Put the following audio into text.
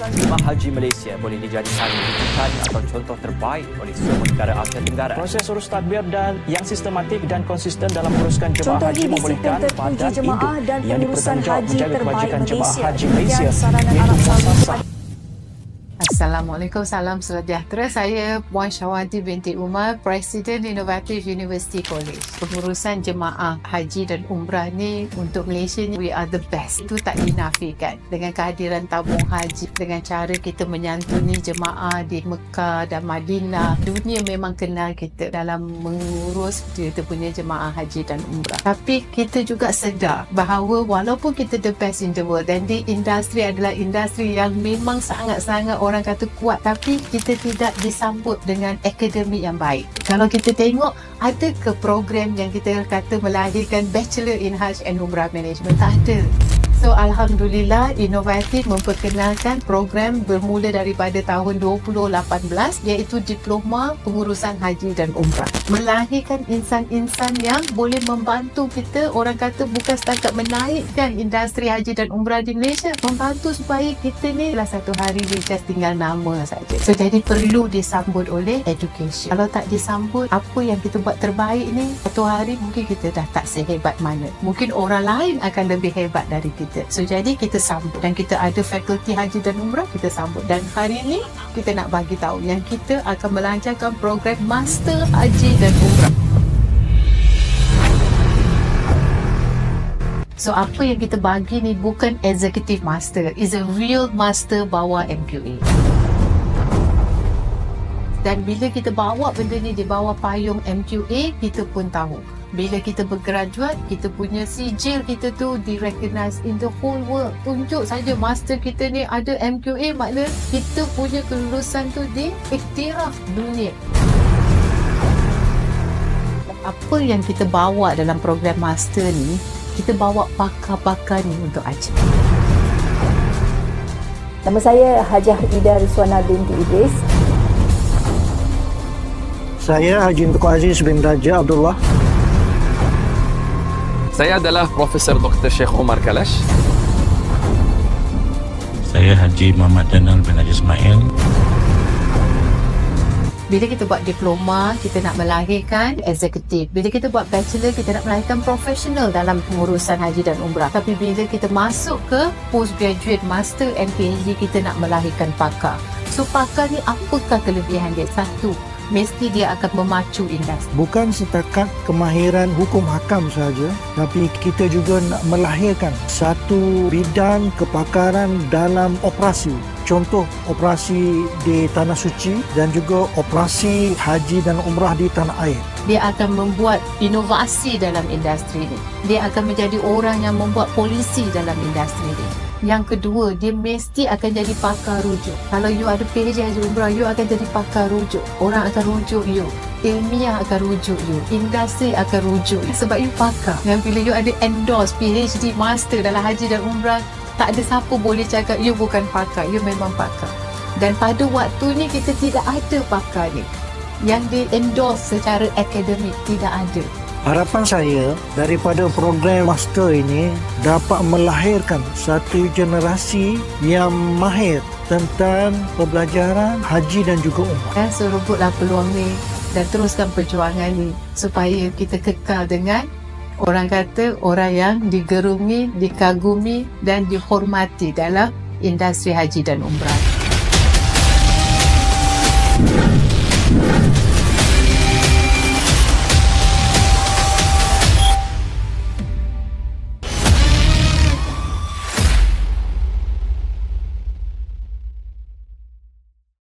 Pengurusan Jemaah Haji Malaysia boleh dijadikan rujukan atau contoh terbaik oleh semua negara Asia Tenggara. Proses urus tadbir dan yang sistematik dan konsisten dalam menguruskan jemaah haji membolehkan badan induk yang bertanggungjawab menjaga kebajikan jemaah haji Malaysia iaitu Muassasah. Assalamualaikum, salam sejahtera. Saya Puan Syawati binti Umar, Presiden Innovative University College. Pengurusan jemaah haji dan umrah ni untuk Malaysia ni, we are the best. Itu tak dinafikan. Dengan kehadiran tabung haji, dengan cara kita menyantuni jemaah di Mekah dan Madinah, dunia memang kenal kita dalam mengurus kita punya jemaah haji dan umrah. Tapi kita juga sedar bahawa walaupun kita the best in the world dan di industri adalah industri yang memang sangat-sangat orang kata kuat, tapi kita tidak disambut dengan akademik yang baik. Kalau kita tengok, ada ke program yang kita kata melahirkan Bachelor in Hajj and Umrah Management? Tak ada. So, Alhamdulillah, Inovatif memperkenalkan program bermula daripada tahun 2018 iaitu Diploma Pengurusan Haji dan Umrah. Melahirkan insan-insan yang boleh membantu kita, orang kata bukan setakat menaikkan industri haji dan umrah di Malaysia, membantu supaya kita ni lah satu hari dia just tinggal nama saja. So, jadi perlu disambut oleh education. Kalau tak disambut, apa yang kita buat terbaik ni, satu hari mungkin kita dah tak sehebat mana. Mungkin orang lain akan lebih hebat dari kita. So, jadi kita sambut dan kita ada fakulti haji dan umrah, kita sambut. Dan hari ini kita nak bagi tahu yang kita akan melancarkan program Master Haji dan Umrah. So, apa yang kita bagi ni bukan executive master, is a real master bawah MQA. Dan bila kita bawa benda ni di bawah payung MQA, kita pun tahu. Bila kita bergraduate, kita punya sijil kita tu di-recognize in the whole world. Tunjuk saja master kita ni ada MQA, maknanya kita punya kelulusan tu diiktiraf dunia. Apa yang kita bawa dalam program master ni, kita bawa pakar-pakar ni untuk ajar. Nama saya Hajah Ida Rizwana binti Idris. Saya Haji Tunku Aziz bin Raja Abdullah. Saya adalah Profesor Dr. Sheikh Omar Kalash. Saya Haji Muhammad Danal bin Haji Ismail. Bila kita buat diploma, kita nak melahirkan eksekutif. Bila kita buat bachelor, kita nak melahirkan profesional dalam pengurusan haji dan umrah. Tapi bila kita masuk ke postgraduate, master and PhD, kita nak melahirkan pakar. So, pakar ni apakah kelebihan dia? Satu, mesti dia akan memacu industri. Bukan setakat kemahiran hukum hakam sahaja, tapi kita juga nak melahirkan satu bidang kepakaran dalam operasi. Contoh operasi di Tanah Suci dan juga operasi haji dan umrah di tanah air. Dia akan membuat inovasi dalam industri ini. Dia akan menjadi orang yang membuat polisi dalam industri ini. Yang kedua, dia mesti akan jadi pakar rujuk. Kalau you ada PhD Haji Umrah, you akan jadi pakar rujuk. Orang akan rujuk you. Ilmiah akan rujuk you. Industri akan rujuk you. Sebab you pakar. Dan bila you ada endorse PhD Master dalam Haji dan Umrah, tak ada siapa boleh cakap you bukan pakar. You memang pakar. Dan pada waktu ni kita tidak ada pakar ni yang di-endorse secara akademik. Tidak ada. Harapan saya daripada program master ini dapat melahirkan satu generasi yang mahir tentang pembelajaran haji dan juga umrah. So, rebutlah peluang ni dan teruskan perjuangan ni supaya kita kekal dengan orang kata orang yang digerungi, dikagumi dan dihormati dalam industri haji dan umrah.